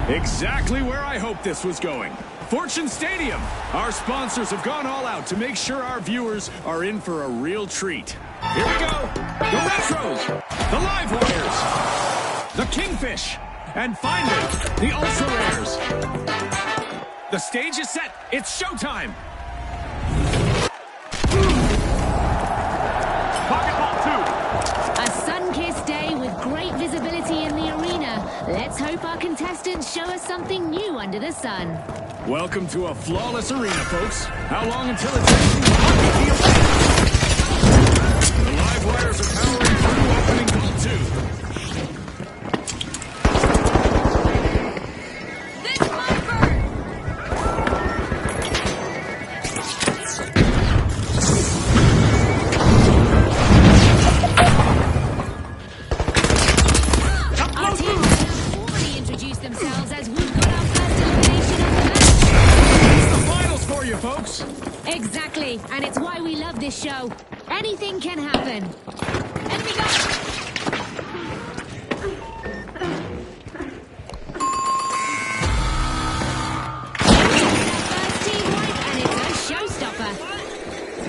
Exactly where I hoped this was going. Fortune Stadium. Our sponsors have gone all out to make sure our viewers are in for a real treat. Here we go. The Retros, the Live Wires, the Kingfish, and finally, the Ultra Rares. The stage is set. It's showtime. A sun-kissed day with great visibility in the arena. Let's hope our contestants show us something new under the sun. Welcome to a flawless arena, folks. How long until it's empty? The Live Wires are powering through opening Vault 2. This might burn! Our teams have already introduced themselves as we've got our first elimination of the match. It's the finals for you, folks. Exactly, and it's why we love this show. Anything can happen. And we go! First team wipe, and it's a showstopper.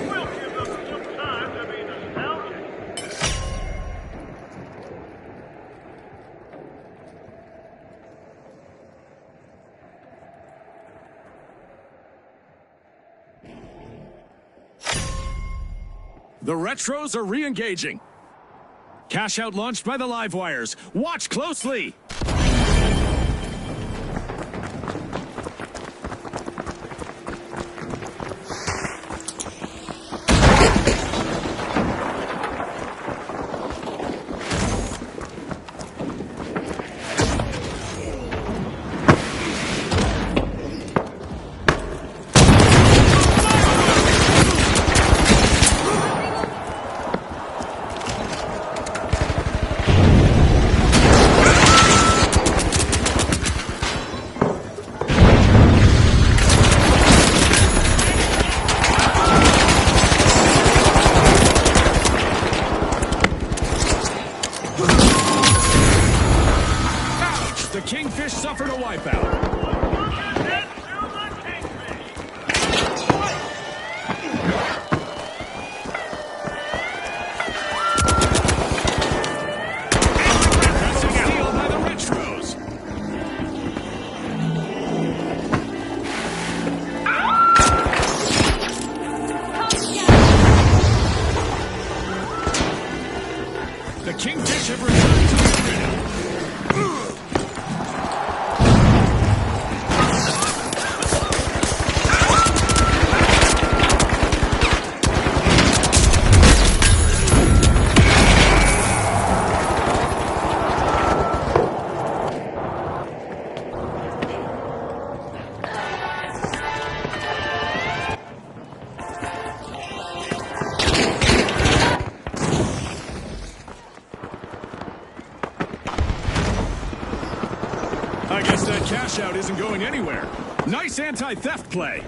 We'll give them some time to be nostalgic. The Retros are re-engaging. Cash out launched by the Live Wires. Watch closely. The Kingfish suffered a wipeout. Impressive steal by the Retros. The Kingfish have returned to the arena. I guess that cash out isn't going anywhere. Nice anti-theft play.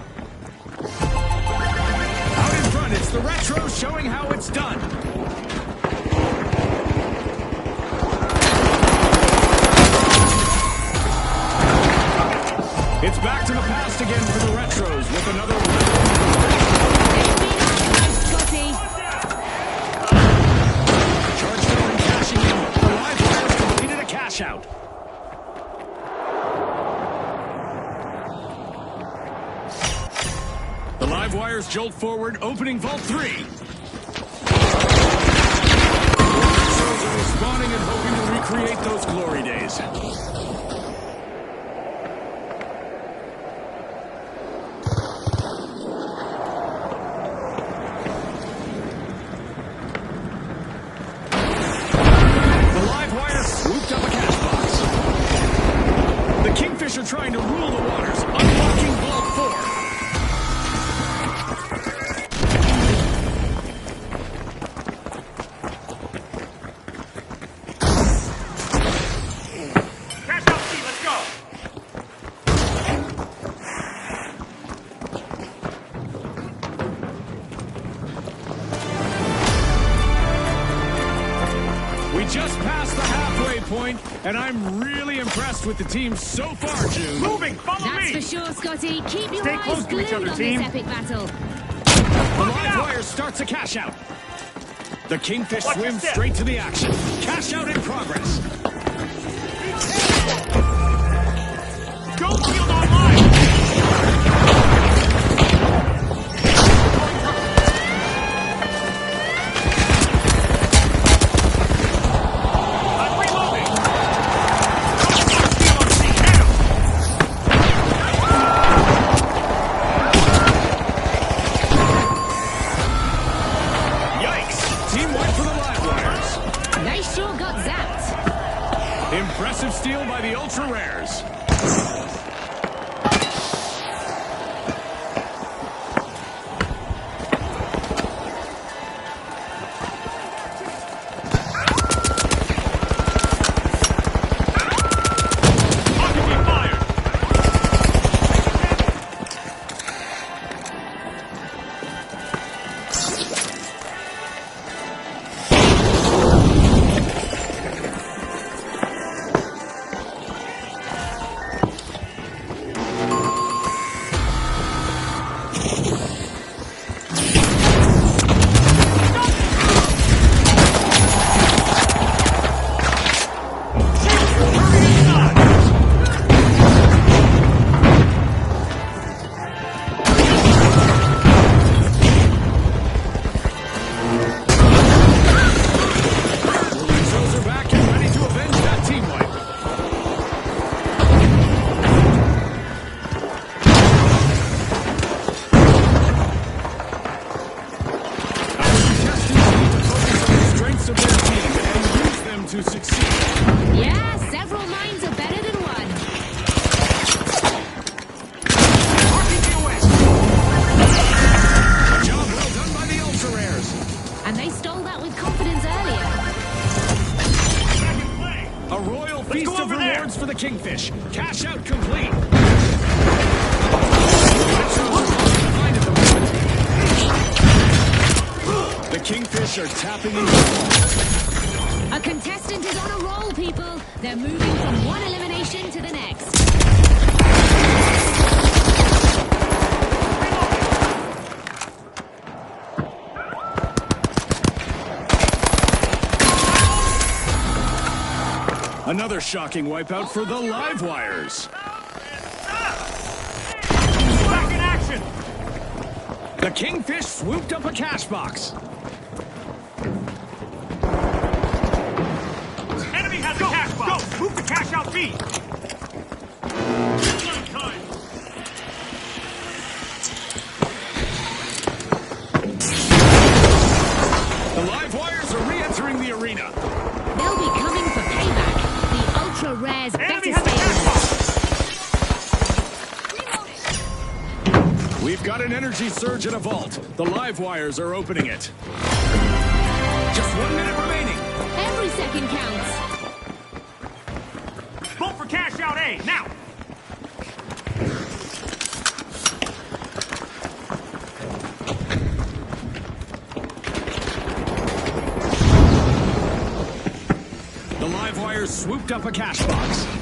Out in front, it's the Retros showing how it's done. It's back to the past again for the Retros with another charge down and cashing in. The Live Wires completed a cash out. The Live Wires jolt forward, opening Vault 3. The Retros are respawning and hoping to recreate those glory days. The Live Wires swooped up a cash box. The Kingfish are trying to rule the waters, unlocking Vault 4. Cash out, Steve, let's go. We just passed the halfway point, and I'm really impressed with the team so far, June. Moving, follow That's me! for sure, Scotty. Keep your Stay eyes close to each glued other, on team. this epic battle. The Look it live out! wire starts a cash out. The Kingfish Watch your swims step. straight to the action. Cash out in progress. Go field online! I'm reloading! Go field on scene now! Yikes! Team white for the live wires. They sure got zapped. Impressive steal by the Ultra Rares. Occupy fire! Hurry inside! The Retros are back and ready to avenge that team wipe. Our contestants need to focus on the strengths of their team and use them to succeed. Yeah, several minds are better than one. RPG away! A job well done by the Ultra Rares. And they stole that with confidence earlier. Back in play! A royal feast go of over there. rewards for the Kingfish. Cash out complete. Retros are behind at the moment. The Kingfish are tapping into A contestant is on a roll, people. They're moving from one elimination to the next. another shocking wipeout for the live wires. Back in action! The Kingfish swooped up a cash box. Enemy has a cash box! Go! Move the cash out B! The live wires are re-entering the arena. They'll be coming for payback. The Ultra Rares Enemy better has a stay cash alert. box! We've got an energy surge in a vault. The live wires are opening it. Just 1 minute remaining. Every second counts. Vote for cash out A, now! The live wires swooped up a cash box. Into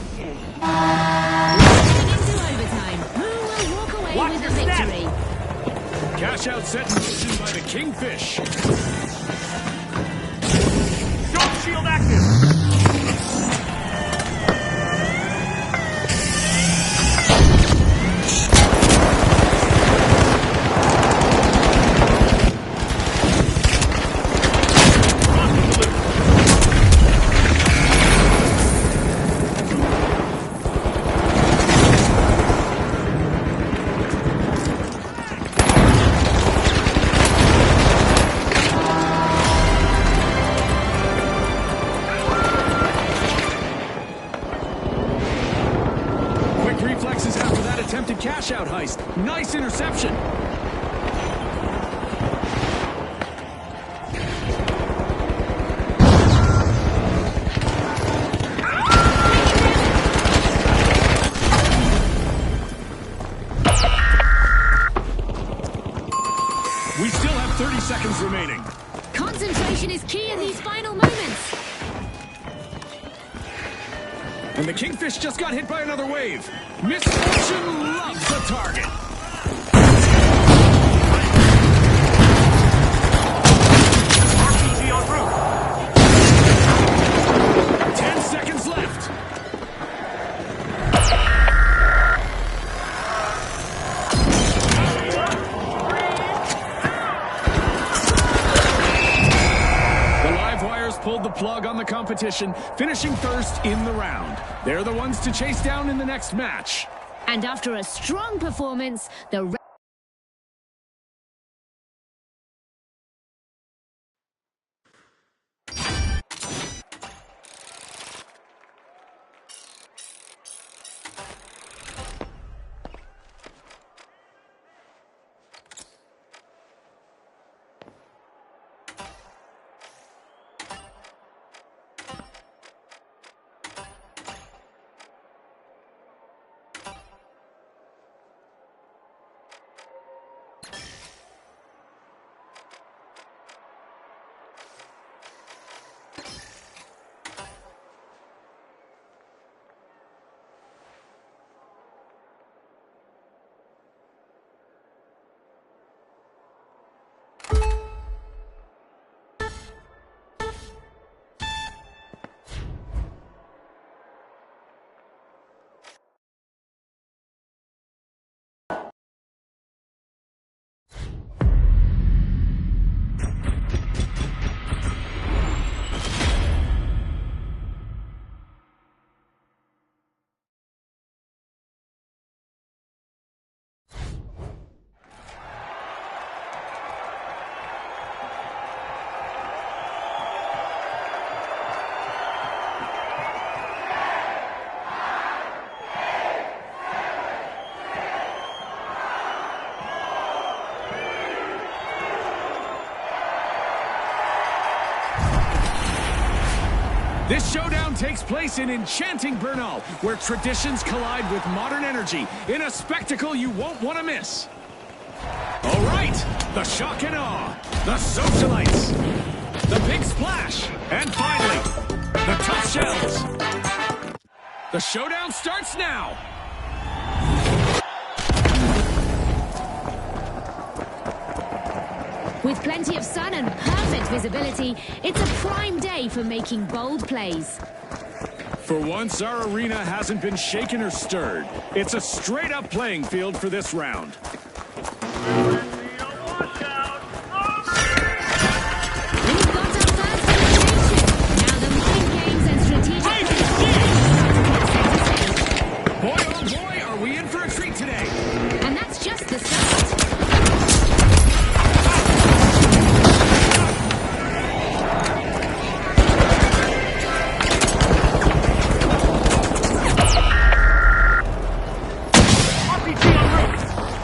overtime. Who will walk away Watch with your the step. victory? Cash out set in motion by the Kingfish. Dark shield active! Quick reflexes after that attempted cash out heist. Nice interception. We still have 30 seconds remaining. Concentration is key in these final moments. And the Kingfish just got hit by another wave. Misfortune loves the target. RPG en route. 10 seconds left. The live wires pulled the plug on the competition, finishing first in the round. They're the ones to chase down in the next match. And after a strong performance, the This showdown takes place in enchanting Bernal, where traditions collide with modern energy in a spectacle you won't want to miss. All right, the shock and awe, the socialites, the big splash, and finally, the tough shells. The showdown starts now. With plenty of sun and perfect visibility, it's a prime day for making bold plays. For once, our arena hasn't been shaken or stirred. It's a straight-up playing field for this round. Watch out. We've got our first elimination. Now the mind games and strategic plays. Boy, oh boy, are we in for a treat today. And that's just the start.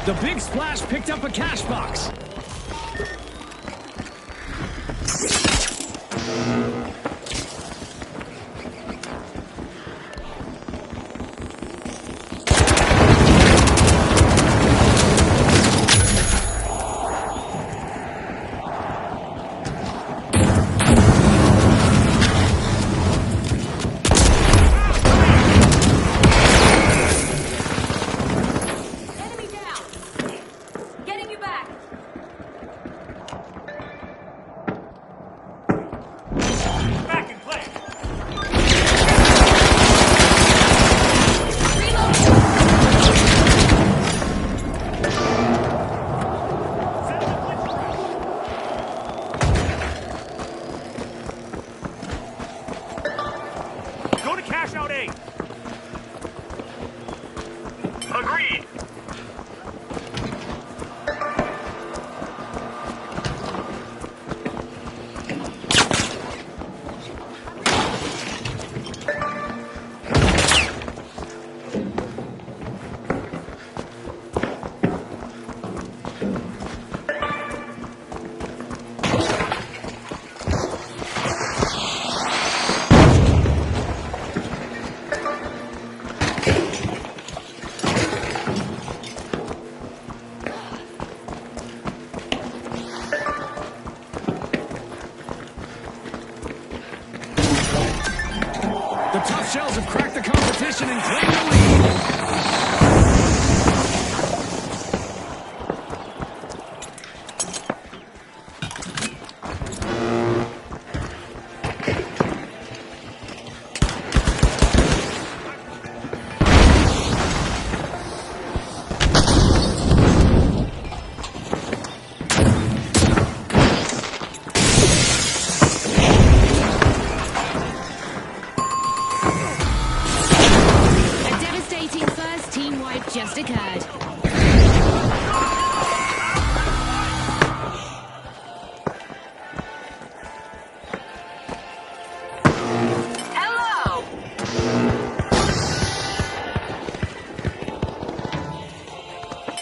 The big splash picked up a cash box. The Tough Shells have cracked the competition and claimed the lead. A devastating first team wipe just occurred. Hello!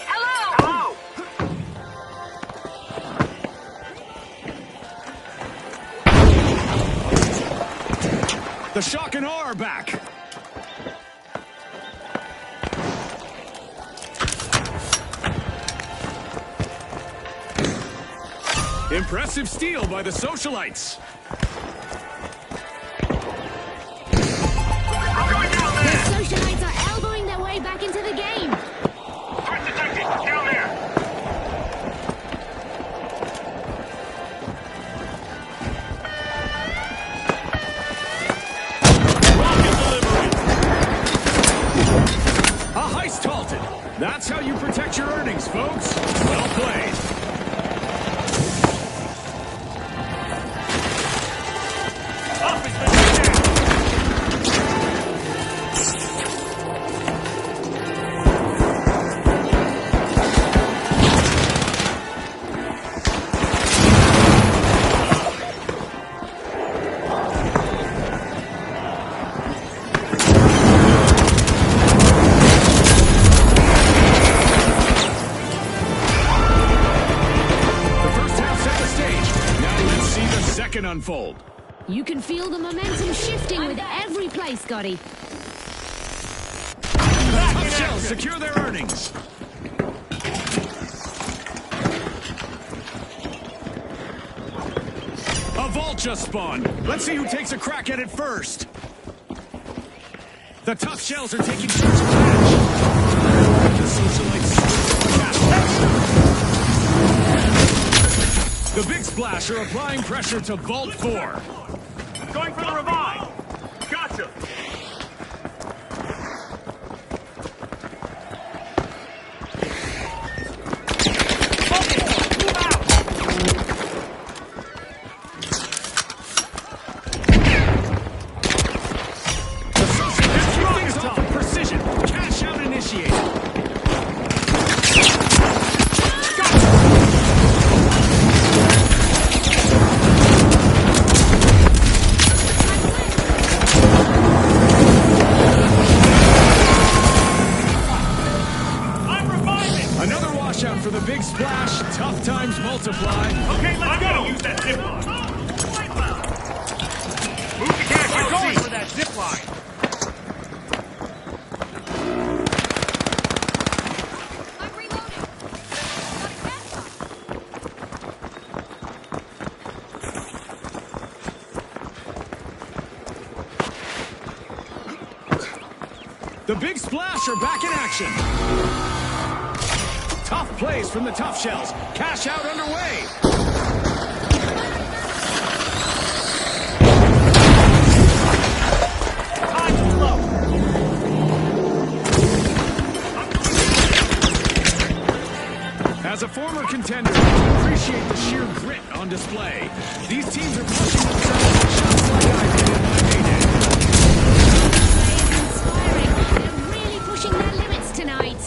Hello! The Shock and Awe are back. Impressive steal by the Socialites. I'm going down The there! Socialites are elbowing their way back into the game. First detected, down there! Rocket delivery! A heist halted. That's how you protect your earnings, folks. Well played. Up has been down! The first half set the stage. Now let's see the second unfold. You can feel the momentum shifting with every play, Scotty. Tough Shells secure their earnings. A vault just spawned. Let's see who takes a crack at it first. The Tough Shells are taking shots of cash. The Socialites cash. The Big Splash are applying pressure to Vault 4. Going for the revive! Gotcha! Focus! Move out! The Socialites keep things off with precision. Cash out initiated. I'm reviving! Another washout for the Big Splash. Tough times multiply. Okay, let's go! Use that zip line! Move the cash We're out, going see. for that zip line. I'm reloading. The Big Splash are back in action. Tough plays from the Tough Shells. Cash out underway. Time's low! As a former contender, I appreciate the sheer grit on display. These teams are pushing themselves to shots like I did in my heyday. Inspiring. They're really pushing their limits tonight.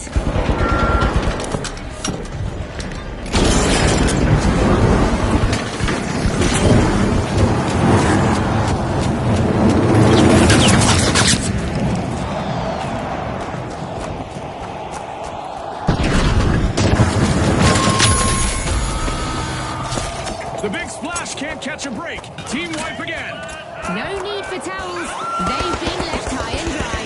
The Big Splash can't catch a break. Team wipe again. No need for towels. They've been left high and dry.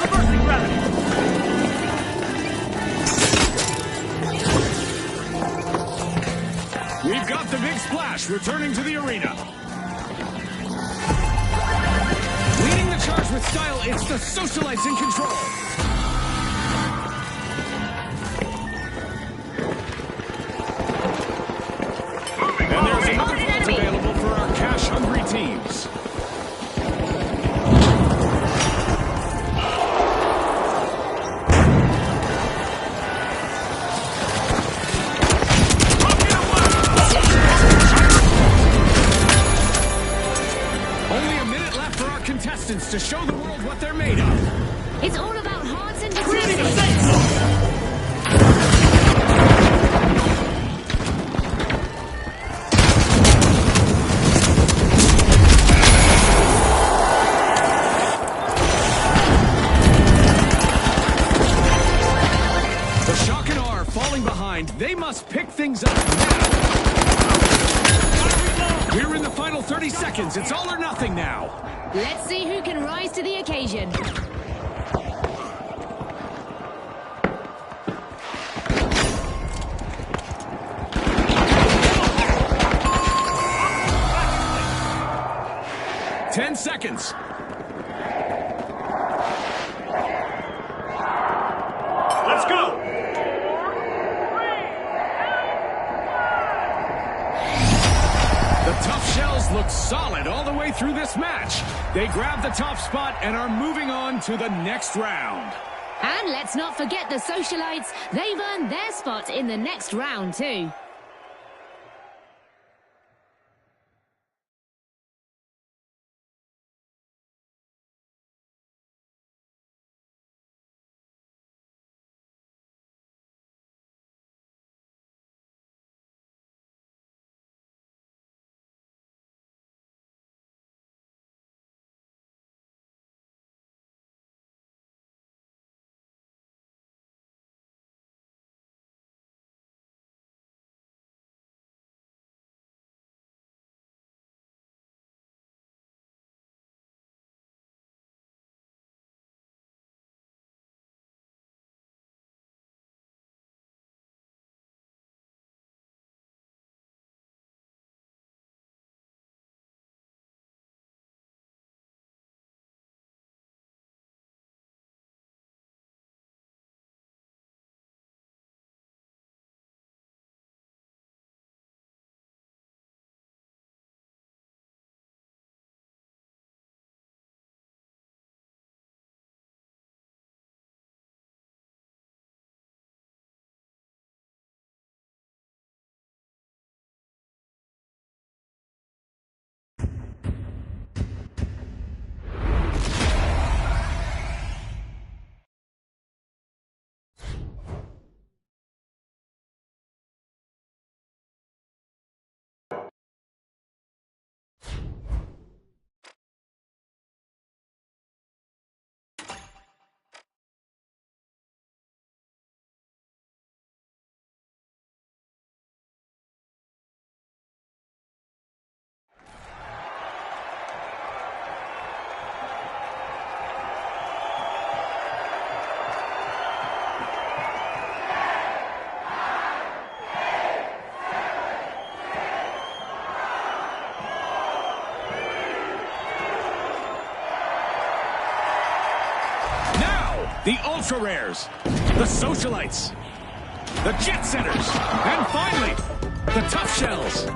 Reversing gravity! match returning to the arena. Leading the charge with style, it's the Socialites in control. And there's another vault available for our cash-hungry teams. Contestants to show the world what they're made of. It's all about hearts and determination. The Shock and R falling behind. They must pick things up now. We're in the final 30 seconds. It's all or nothing now. Let's see who can rise to the occasion. Ten seconds. Let's go! The Tough Shells look solid all the way through this match. They grab the top spot and are moving on to the next round. And let's not forget the Socialites. They've earned their spot in the next round too. The Ultra Rares, the Socialites, the Jet Setters, and finally, the Tough Shells.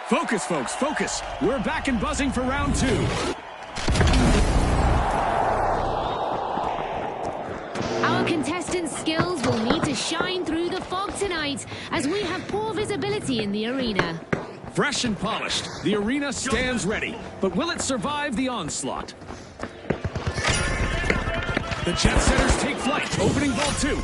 Focus, folks, focus. We're back and buzzing for round two. Our contestants' skills will need to shine through the fog tonight, as we have poor visibility in the arena. Fresh and polished, the arena stands ready. But will it survive the onslaught? The Jet Setters take flight, opening Vault 2.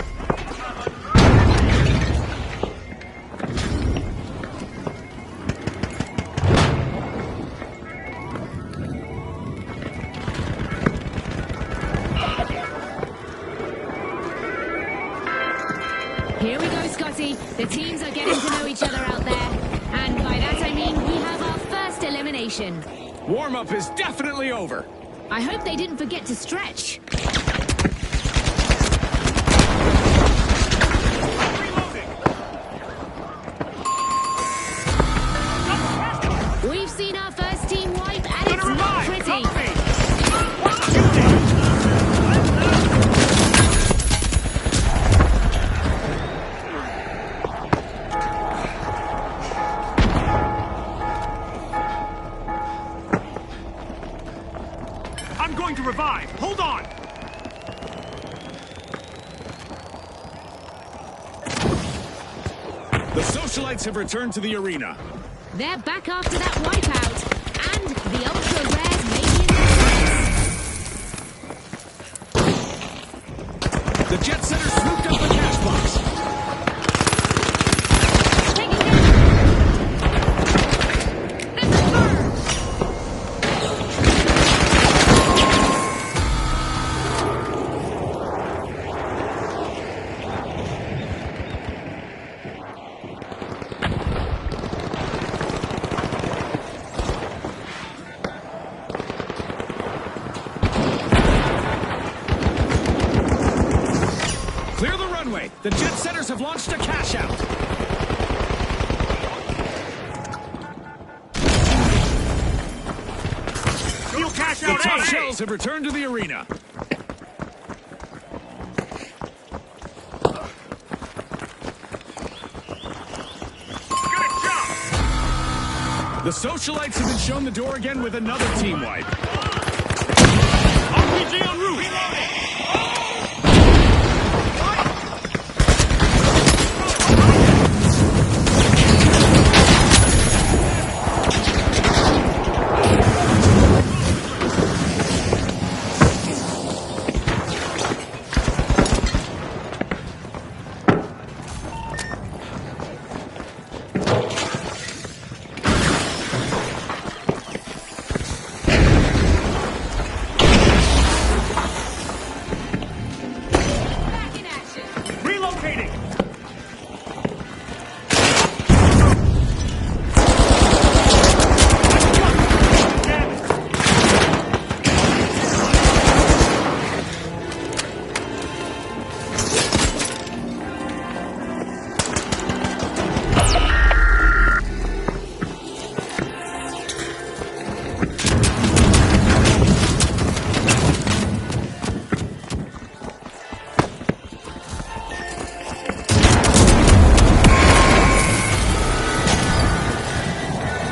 Here we go, Scotty. The teams are getting to know each other out there. And by that I mean we have our first elimination. Warm-up is definitely over. I hope they didn't forget to stretch. I'm going to revive. Hold on. The Socialites have returned to the arena. They're back after that wipeout, and the ultra rares making The Jet Setters swooped up the cash box. Clear the runway. The Jet Setters have launched a cash out. You'll cash The out Tough A. Shells have returned to the arena. Good job. The Socialites have been shown the door again with another team wipe. RPG en route. Relocating.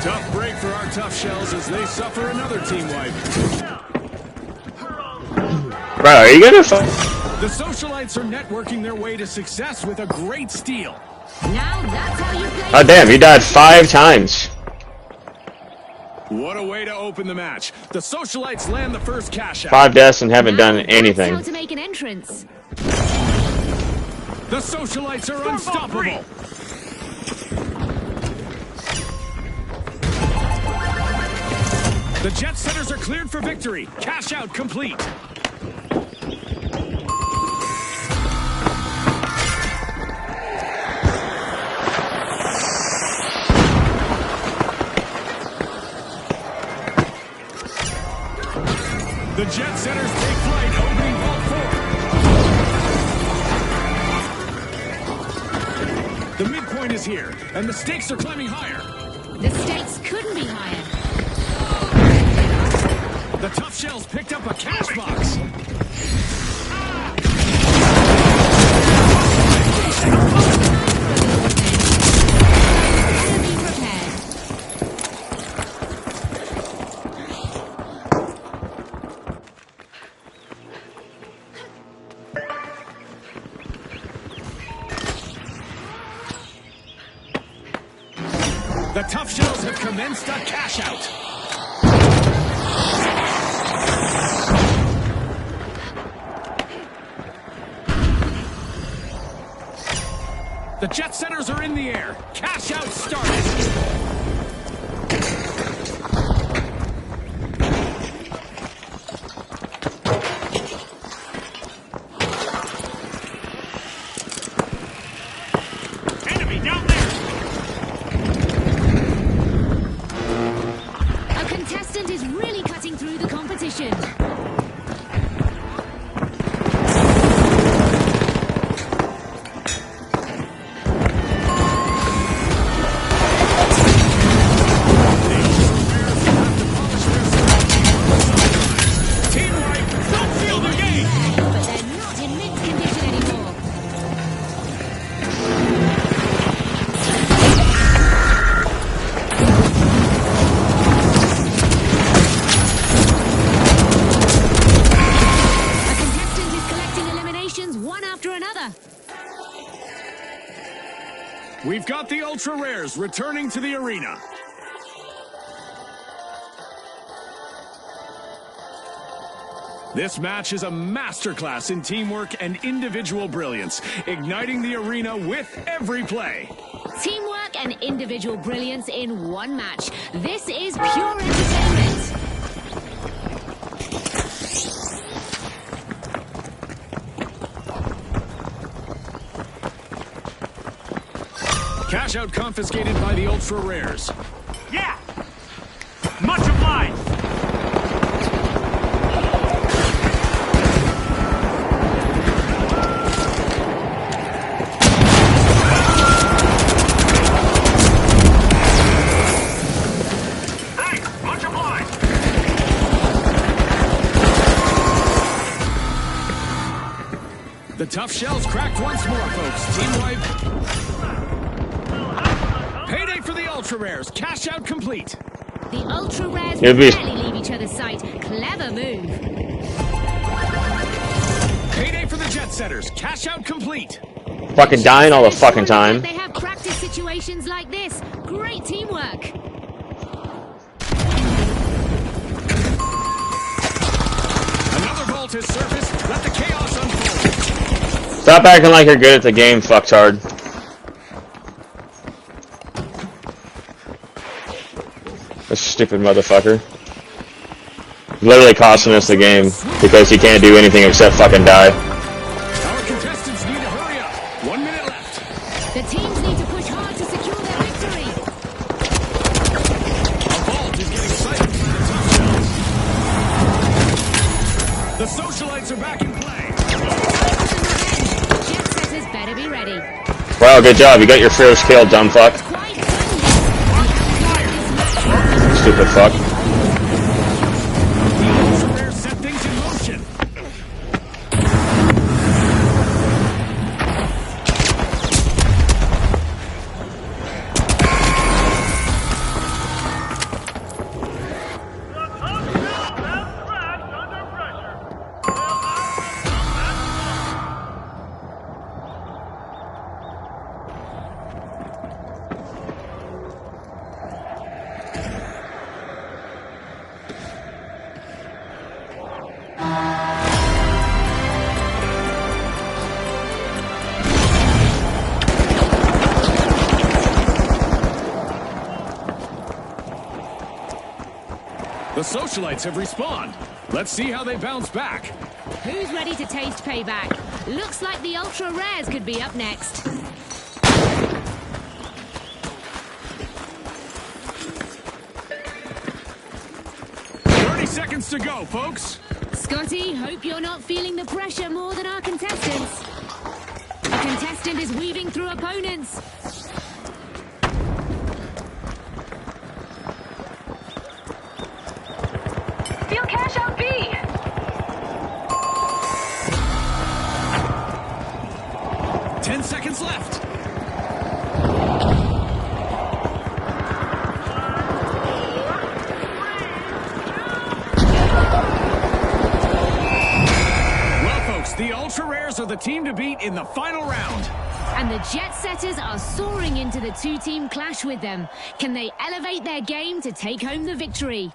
Tough break for our Tough Shells as they suffer another team wipe. Bro, are you gonna The Socialites are networking their way to success with a great steal. Now that's how you play. Oh damn, you died 5 times. What a way to open the match. The Socialites land the first cash out. 5 deaths and haven't done Now that's anything. how to make an entrance. The Socialites are unstoppable. The Jet Setters are cleared for victory. Cash out complete. The Jet Setters take flight, opening Vault 4. The midpoint is here, and the stakes are climbing higher. The stakes couldn't be higher. The Tough Shells picked up a cash box. Enemy prepared. The Tough Shells have commenced a cash out. The Jet Setters are in the air. Cash out started. Enemy down there. A contestant is really cutting through the competition. Team wipe. Don't feel the game. But they're not in mint condition anymore. We've got the Ultra Rares returning to the arena. This match is a masterclass in teamwork and individual brilliance, igniting the arena with every play. Teamwork and individual brilliance in one match. This is pure entertainment. Cash out confiscated by the Ultra Rares. Yeah! Much obliged! Thanks! Much obliged! The tough shells cracked once more, folks. Team wipe. Payday for the Ultra Rares. Cash out complete. The Ultra Rares It'd be- barely leave each other's sight. Clever move. Payday for the Jet Setters. Cash out complete. Fucking dying all the fucking time. They have practice situations like this. Great teamwork. Another vault has surfaced. Let the chaos unfold. Stop acting like you're good at the game, fucktard. This stupid motherfucker. Literally costing us the game because he can't do anything except fucking die. Our contestants need to hurry up. 1 minute left. The teams need to push hard to secure their victory. A vault is getting sighted by the tough shells. The socialites are back in play. Jet setters better be ready. Wow, good job. You got your first kill, dumb fuck. Quite done. Stupid fuck. The Ultra Rares set things in motion. The top shelf have cracked under pressure. The socialites have respawned. Let's see how they bounce back. Who's ready to taste payback? Looks like the Ultra Rares could be up next. 30 seconds to go, folks. Scotty, hope you're not feeling the pressure more than our contestants. A contestant is weaving through opponents. Steal cash out B. 10 seconds left. Well, folks, the Ultra Rares are the team to beat in the final round. And the Jet Setters are soaring into the two-team clash with them. Can they elevate their game to take home the victory?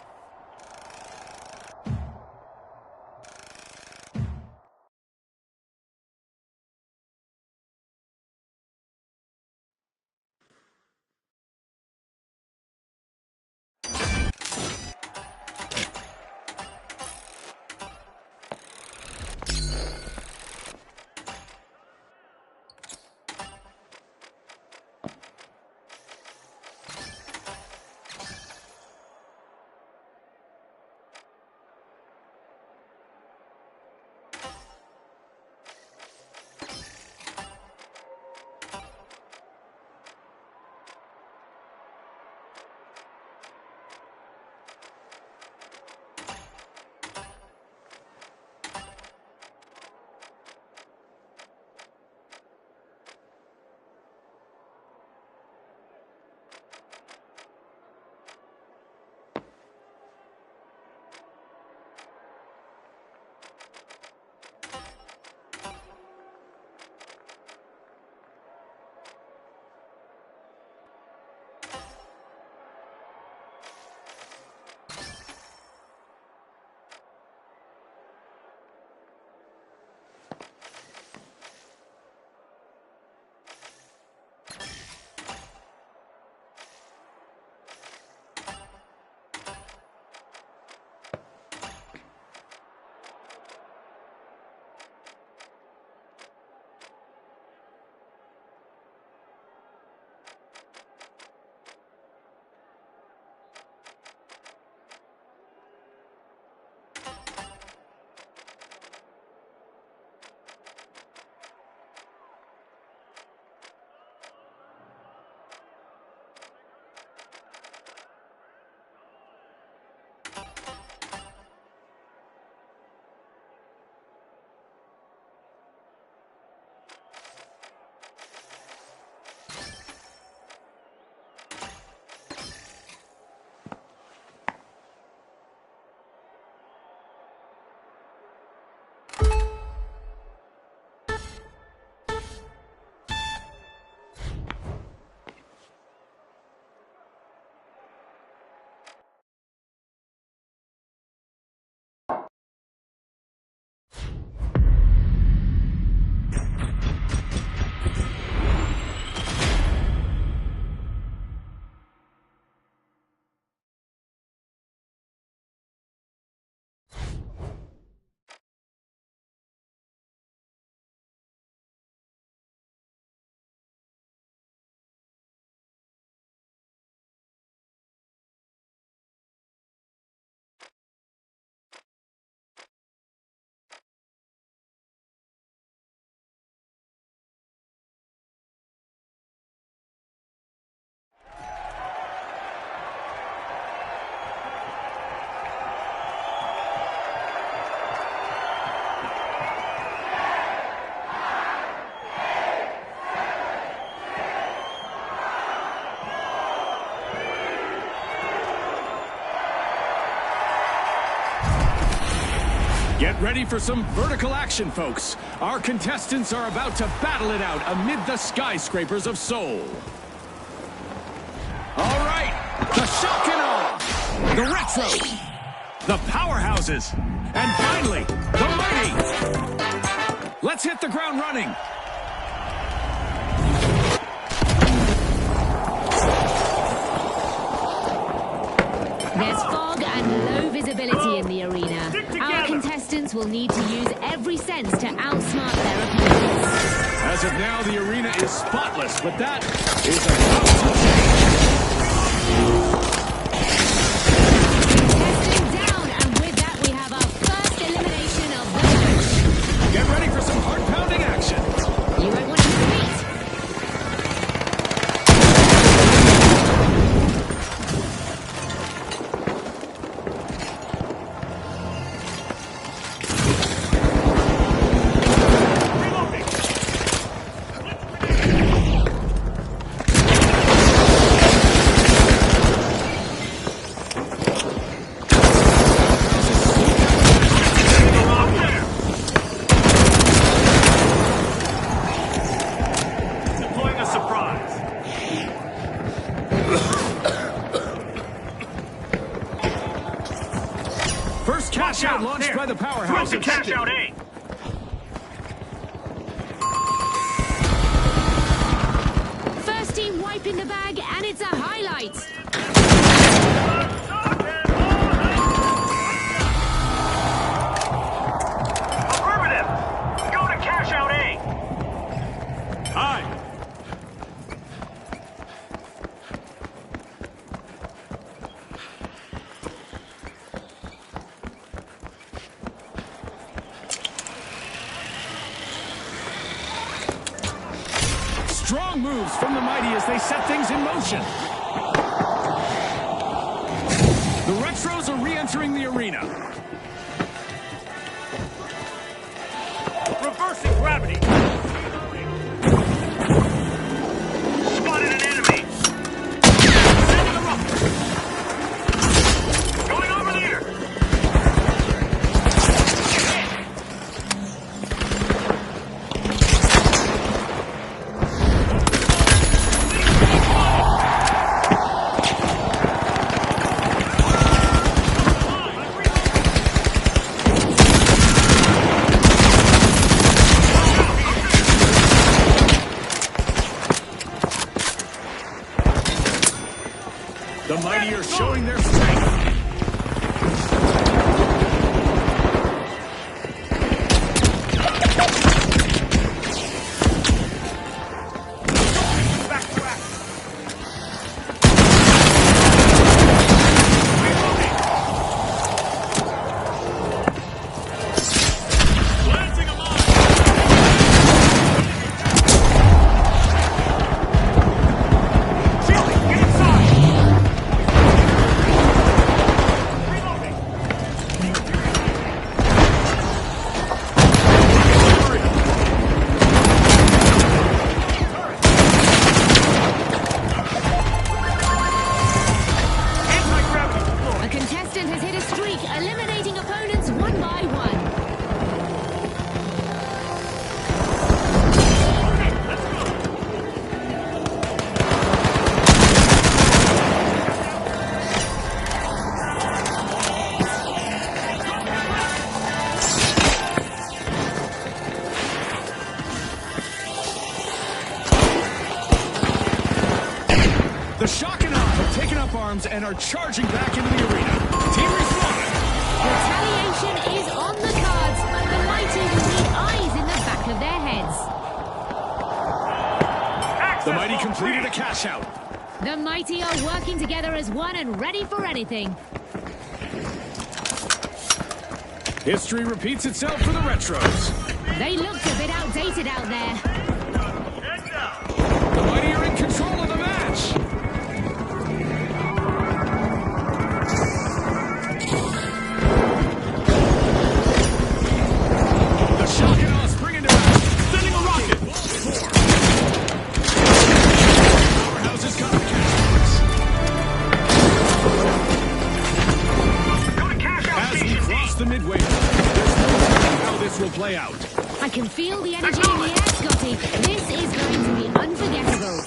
Get ready for some vertical action, folks. Our contestants are about to battle it out amid the skyscrapers of Seoul. All right, the shock and awe, the retro, the powerhouses, and finally, the mighty. Let's hit the ground running. There's fog and low visibility in the arena. Our contestants will need to use every sense to outsmart their opponents. As of now, the arena is spotless, but that is about to change. Testing down, and with that we have our first elimination of the match. Get ready for some heart-pounding action. You won't want to wait. Deploying a surprise. First cash out launched by the Throw powerhouse. the cash out A. First team wiping the bag, and it's a highlight. Affirmative. Go to cash out A. Aye. Strong moves from the mighty as they set things in motion. The Retros are re-entering the arena. Reversing gravity. Spotted an enemy. Sending a rocket. Going over there. The mighty are showing their strength. Back to action. Lancing a mine. Shielding, get inside. Reloading. Anti-gravity deployed. A contestant has hit a streak, eliminating opponents one by one. Let's go. The shock and awe have taken up arms and are charging back into the arena. Team Respawn. Retaliation is on the cards, but the mighty will need eyes in the back of their heads. The Access mighty lock completed a free. cash out. The mighty are working together as one and ready for anything. History repeats itself for the Retros. They looked a bit outdated out there. Heads out. The mighty are in control of the match. The shock and awe spring into action. Sending a rocket. Powerhouses got the cash box. Go to cash out As we station D. cross the midway, there's no this will play out. I can feel the energy in the air, Scotty. This is going to be unforgettable.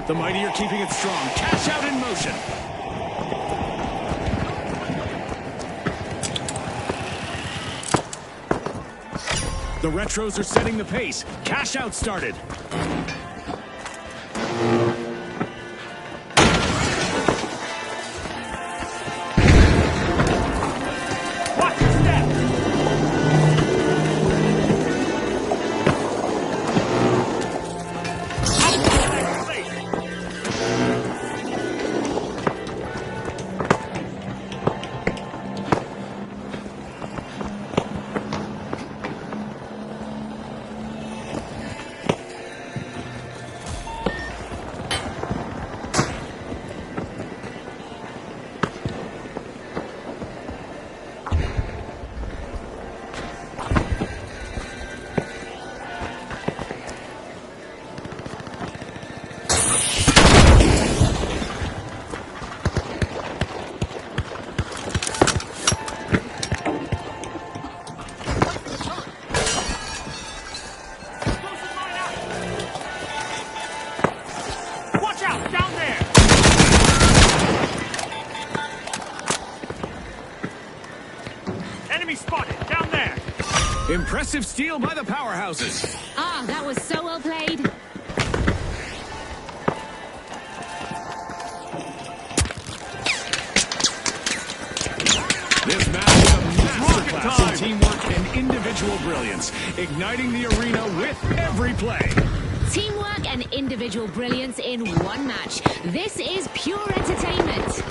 The Mighty are keeping it strong. Cash out in motion. The Retros are setting the pace. Cash out started. Watch your step. Up to the next place. Watch out, down there! Enemy spotted, down there! Impressive steal by the powerhouses. Ah, that was so well played. This match is a masterclass in teamwork and individual brilliance, igniting the arena with every play. Teamwork and individual brilliance in one match. This is pure entertainment.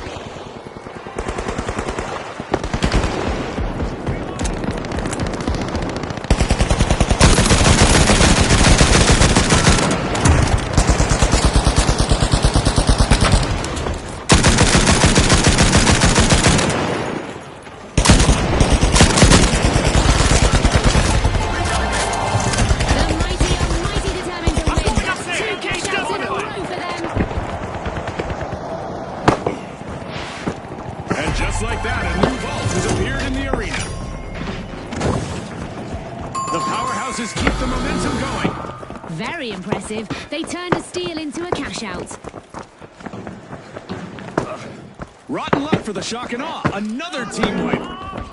The mighty are mighty determined to win. going up there. Two cash outs in a row for them. And just like that, a new vault has appeared in the arena. The powerhouses keep the momentum going. Very impressive. They turned a steal into a cash out. Rotten luck for the shock and awe. Another team wipe.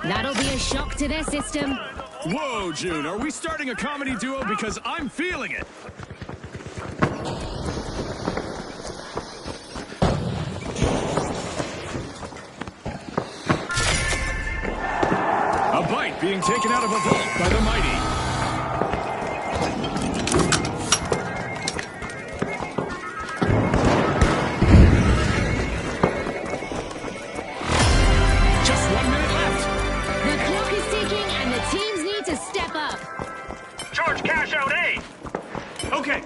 That'll be a shock to their system. Whoa, June, are we starting a comedy duo? Because I'm feeling it. A bite being taken out of a vault by the Mighty. Just 1 minute left. The clock is ticking and the teams need to step up. Charge cash out A! Okay,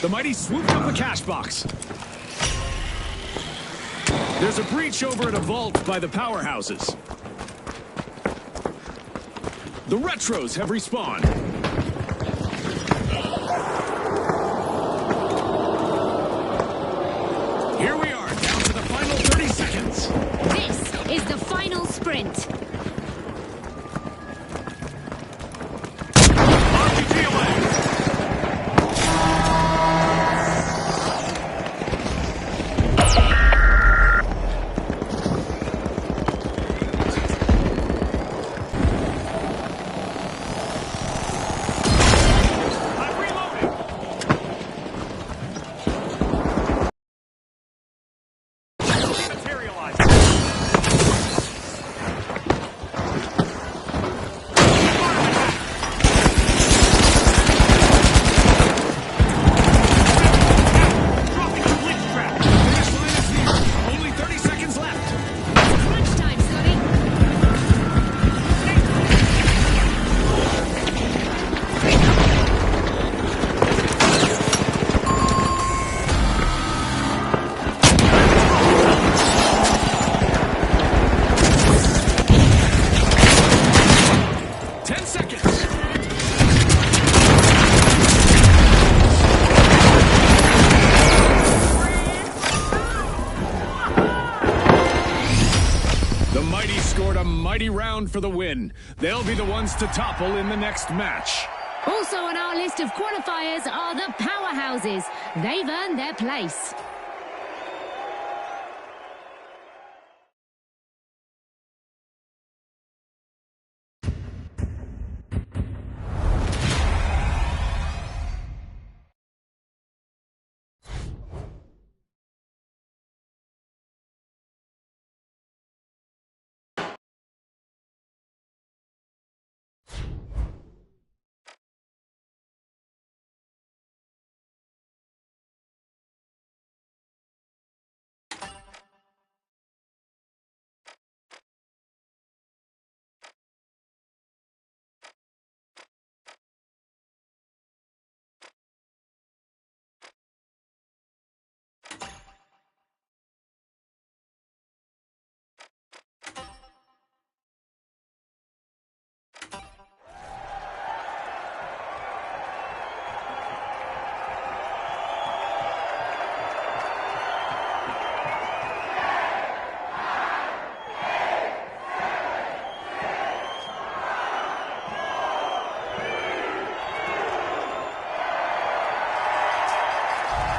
The Mighty swooped up the cash box. There's a breach over at a vault by the powerhouses. The Retros have respawned. Here we are, down to the final 30 seconds. This is the final sprint. RPG away! I'm reloading! Materialize! mighty round for the win. They'll be the ones to topple in the next match. Also on our list of qualifiers are the powerhouses. They've earned their place.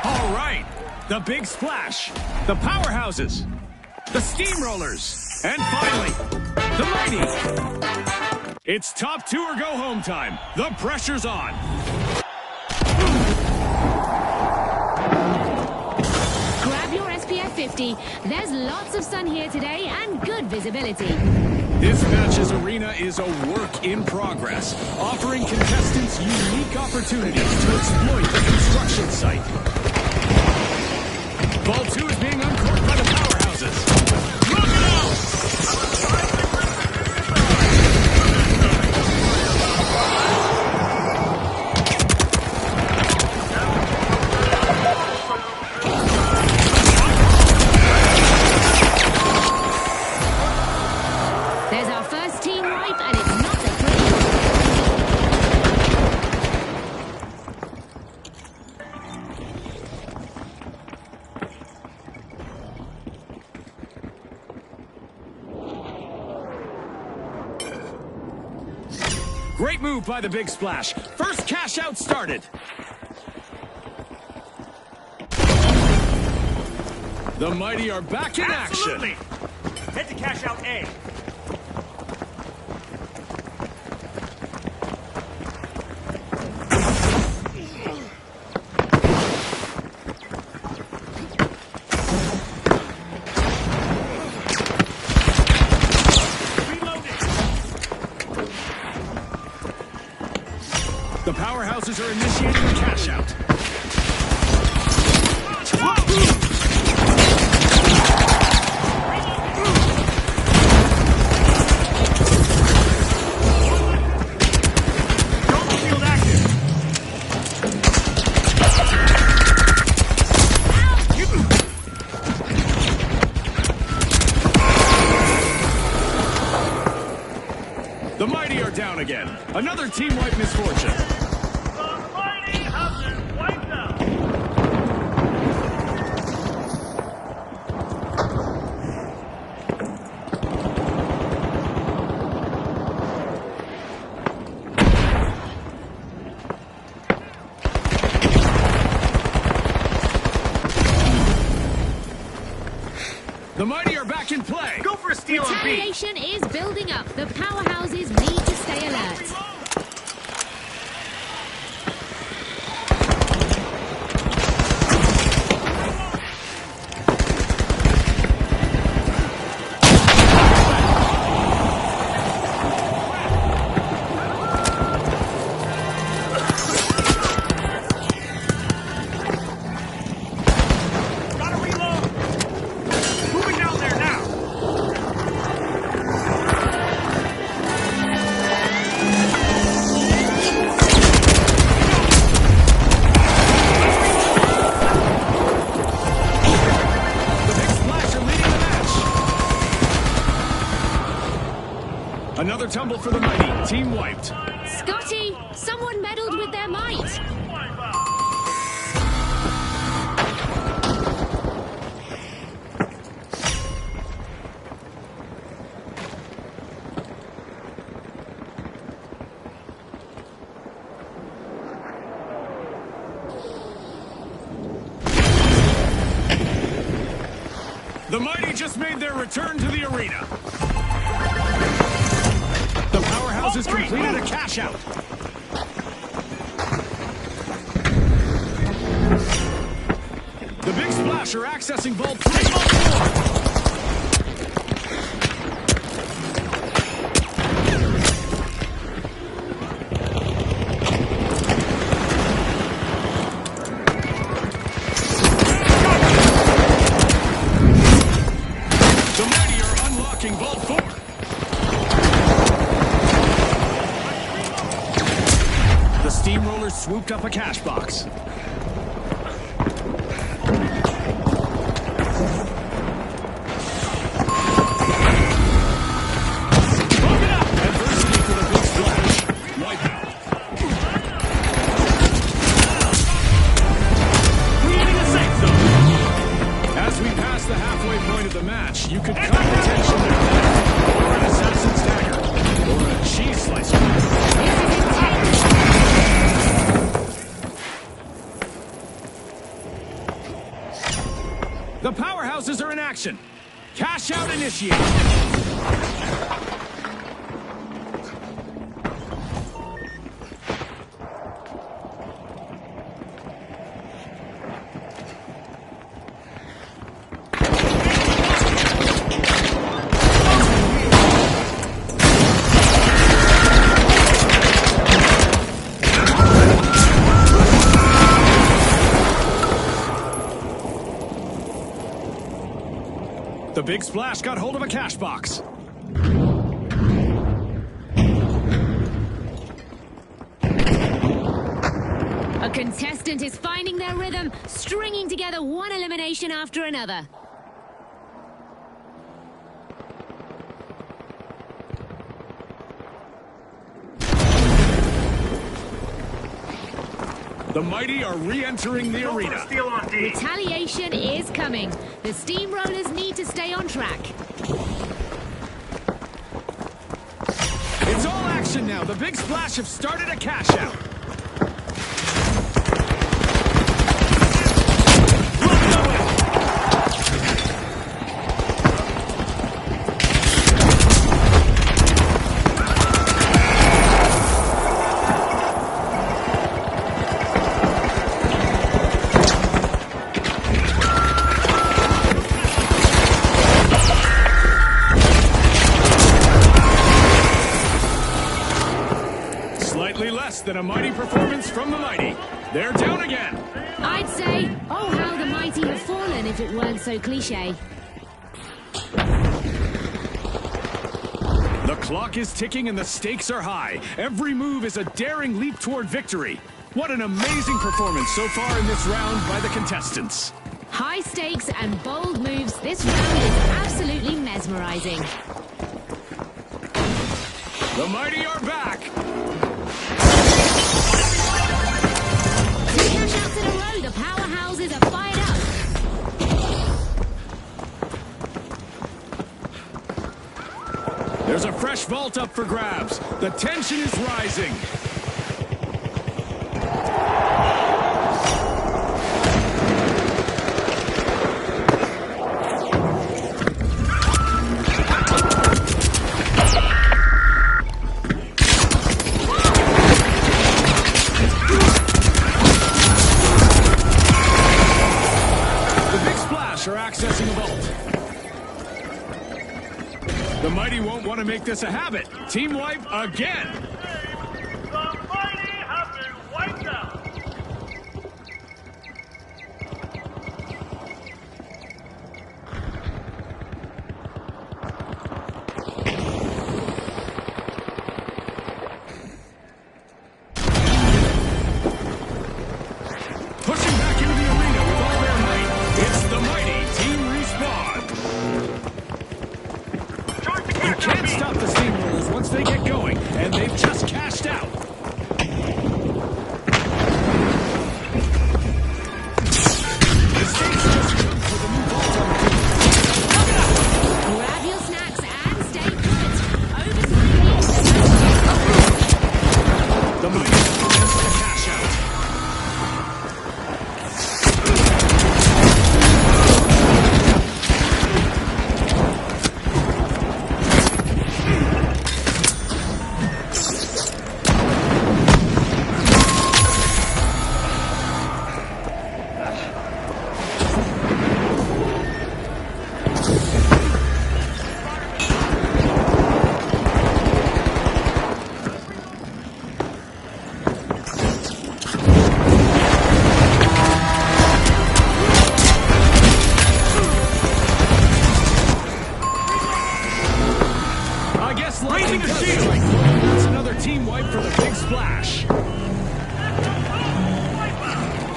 All right, the Big Splash, the Powerhouses, the Steamrollers, and finally, the Mighty. It's top two or go home time. The pressure's on. Grab your SPF 50. There's lots of sun here today and good visibility. This match's arena is a work in progress, offering contestants unique opportunities to exploit the construction site. Ball 2 is being uncorked by the Powerhouses. Look it out! There's our first team wipe, and it's not a pretty. Great move by the Big Splash. First cash out started. The Mighty are back in Absolutely. action. Head to cash out A. The Powerhouses are initiating the cash out. Field active. The Mighty are down again. Another team-wide misfortune. The Mighty have been wiped out. The Mighty are back in play. Go for a steal on B. Retaliation is building up. The powerhouses need to stay alert. Gotta reload. Moving down there now. The Big Splash are leading the match. Another tumble for the Mighty. Team wiped. Scotty, someone meddled with their might. Wipe out. The Mighty just made their return to the arena. The Powerhouse has completed a cash out. The Big Splash are accessing Vault 3. The Mighty are unlocking Vault 4. The Steamrollers swooped up a cash box. You could cut the tension there, or an assassin's dagger, or a cheese slicer. The Powerhouses are in action. Cash out initiated. The Big Splash got hold of a cash box. A contestant is finding their rhythm, stringing together one elimination after another. The Mighty are re-entering the arena. Steal on D. Retaliation is coming. The Steamrollers need to stay on track. It's all action now. The Big Splash have started a cash out. Slightly less than a mighty performance from the Mighty. They're down again. I'd say, oh, how the mighty have fallen if it weren't so cliche. The clock is ticking and the stakes are high. Every move is a daring leap toward victory. What an amazing performance so far in this round by the contestants. High stakes and bold moves, this round is absolutely mesmerizing. The Mighty are back. Two cash outs in a row, the Powerhouses are fired up. There's a fresh vault up for grabs. The tension is rising. The Big Splash are accessing a vault. The Mighty won't want to make this a habit. Team wipe again. The Mighty have been wiped out. Pushing back into the arena with all their might. It's the Mighty Team Respawn. Charge the You cash can't stop the Steamrollers once they get going, and they've just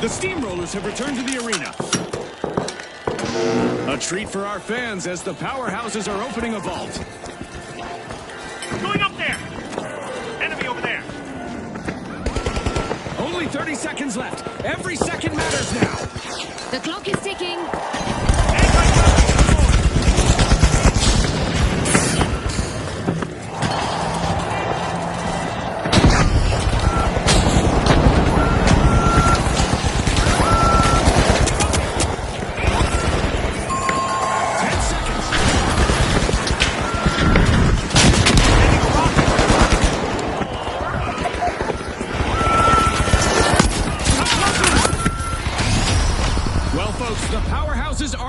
The Steamrollers have returned to the arena. A treat for our fans as the powerhouses are opening a vault. Going up there! Enemy over there! Only 30 seconds left. Every second matters now. The clock is ticking.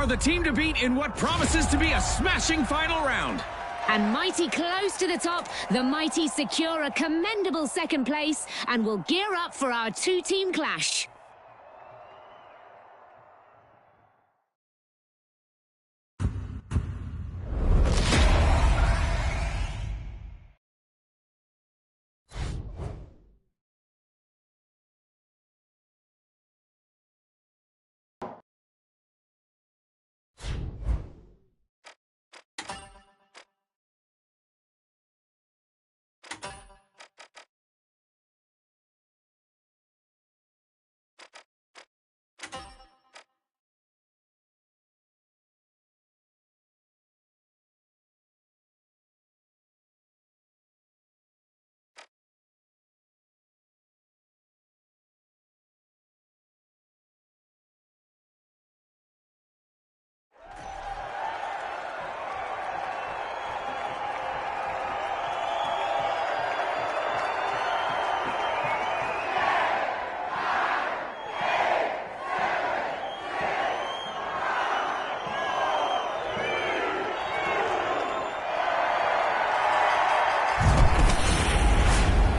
The team to beat in what promises to be a smashing final round. And mighty close to the top, the mighty secure a commendable second place and will gear up for our two-team clash.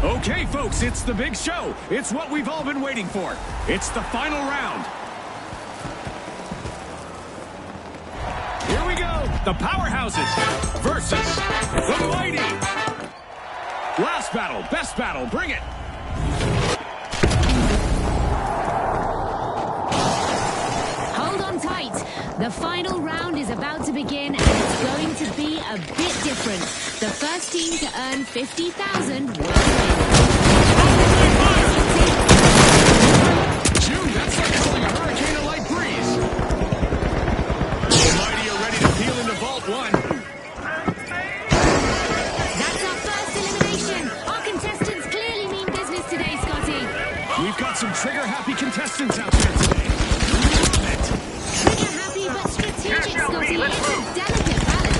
Okay, folks, it's the big show. It's what we've all been waiting for. It's the final round. Here we go. The powerhouses versus the mighty. Last battle, best battle, bring it. Hold on tight. The final round is about to begin, and it's going to be a bit different. The first team to earn 50,000 will win. June, that's like calling a hurricane a light breeze. The mighty are ready to peel into Vault 1. That's our first elimination. Our contestants clearly mean business today, Scotty. We've got some trigger-happy contestants out there today. Love it. Trigger-happy but strategic, Scotty. It's a delicate balance.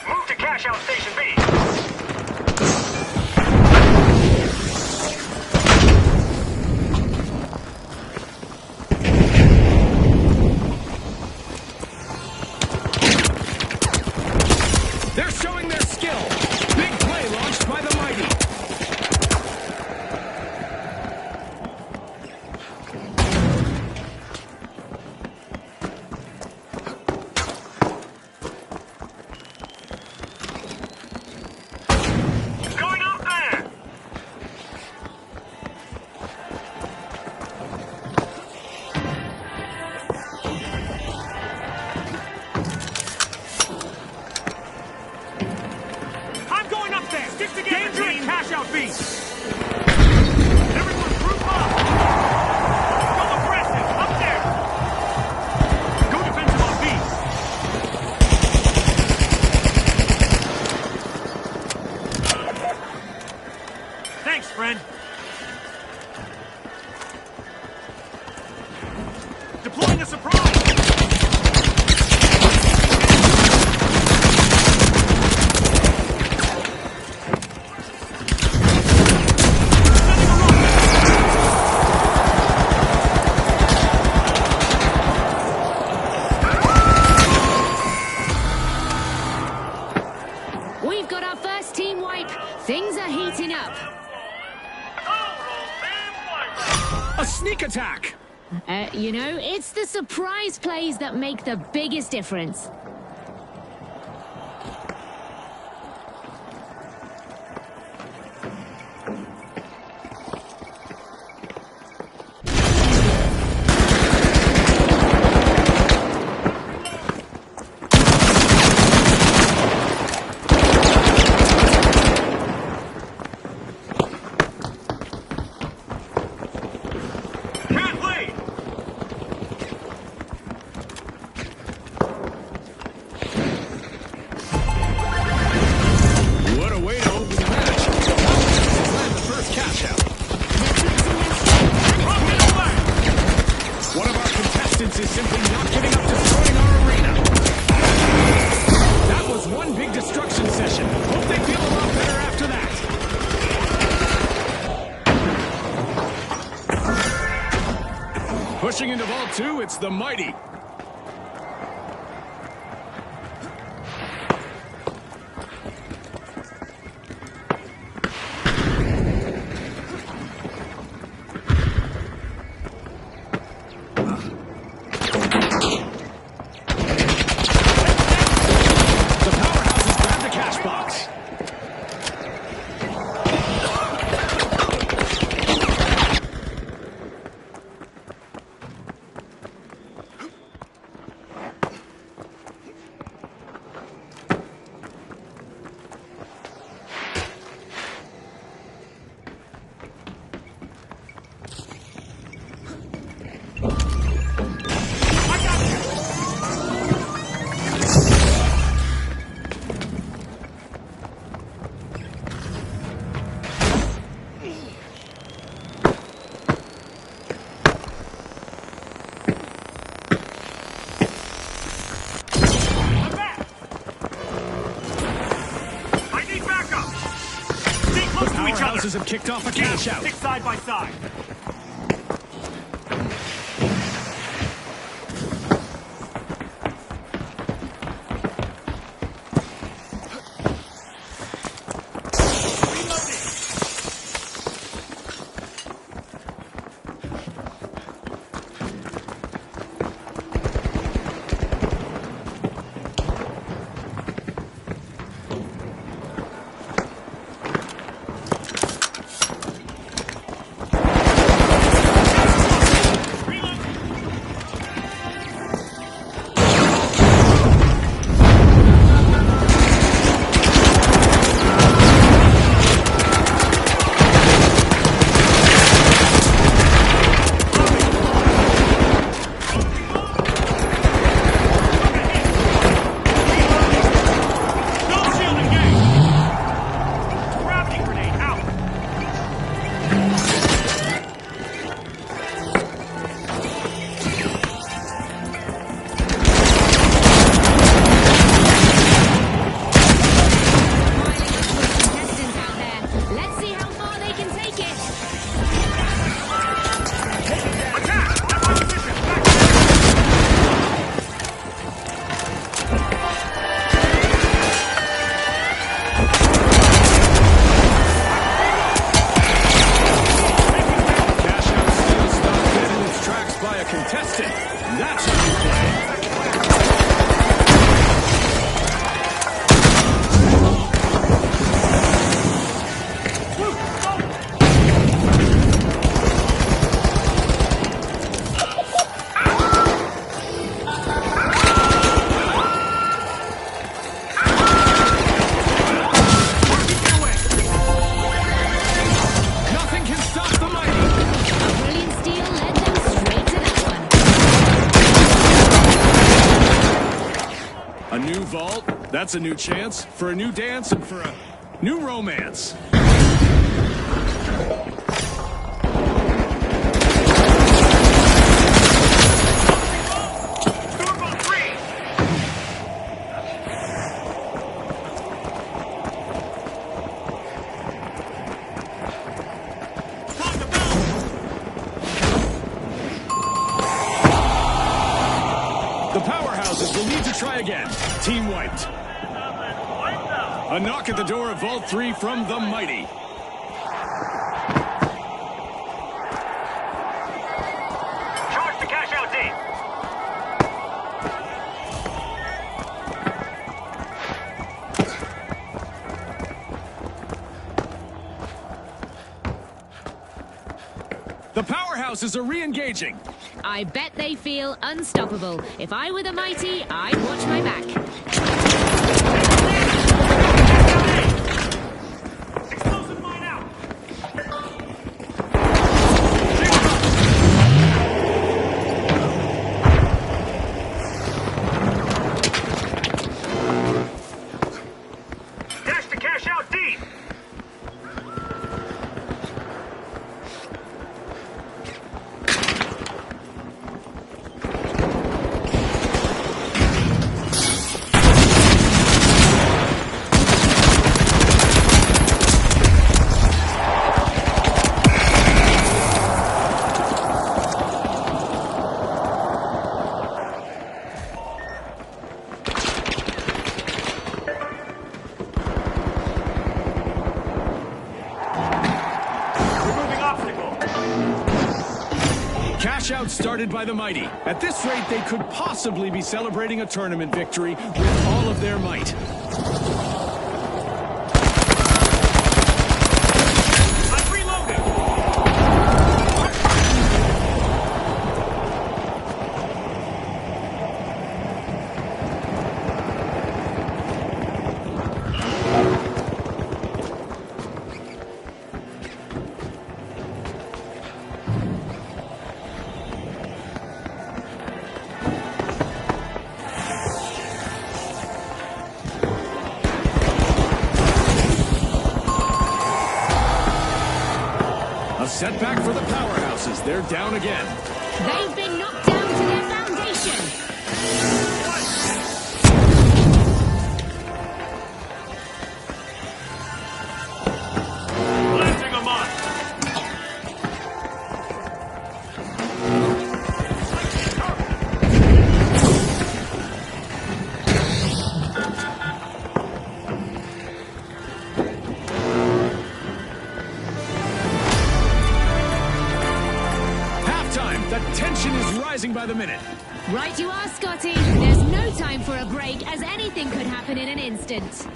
Move to cash out Station B. They're showing their skill. Big play launched by the mighty. Going up there! I'm going up there! Stick together, danger team! Cash out B! Everyone group up! Go aggressive! Up there! Go defensive on B! Thanks, friend! Deploying a surprise! We've got our first team wipe. Things are heating up. A sneak attack! You know, it's the surprise plays that make the biggest difference. What a way to open the match. Let's land the first catch out. One of our contestants is simply not giving up destroying our arena. That was one big destruction session. Hope they feel a lot better after that. Pushing into Vault 2, it's the Mighty. The powerhouses grab the cash box. Powerhouses have kicked off a cash out. Stick side by side. That's a new chance for a new dance and for a new romance. The powerhouses will need to try again. Team wiped. A knock at the door of Vault 3 from the Mighty. The powerhouses are re-engaging. I bet they feel unstoppable. If I were the mighty, I'd watch my back. Explosive mine out! Dash to cash out deep! Removing obstacle! Cash out started by the mighty. At this rate, they could possibly be celebrating a tournament victory with all of their might. I'm reloading! A setback for the powerhouses. They're down again. They've been knocked down to their foundation. Planting a mine! Halftime. The tension is rising by the minute. Right you are, Scotty. There's no time for a break, as anything could happen in an instant.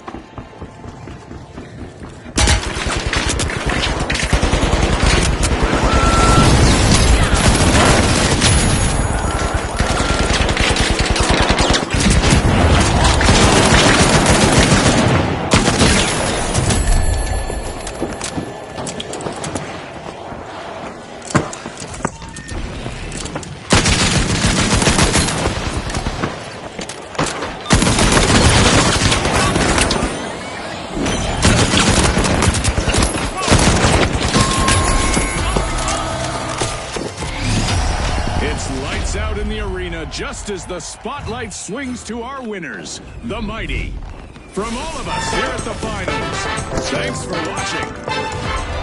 It's lights out in the arena just as the spotlight swings to our winners, the mighty. From all of us here at the finals, thanks for watching.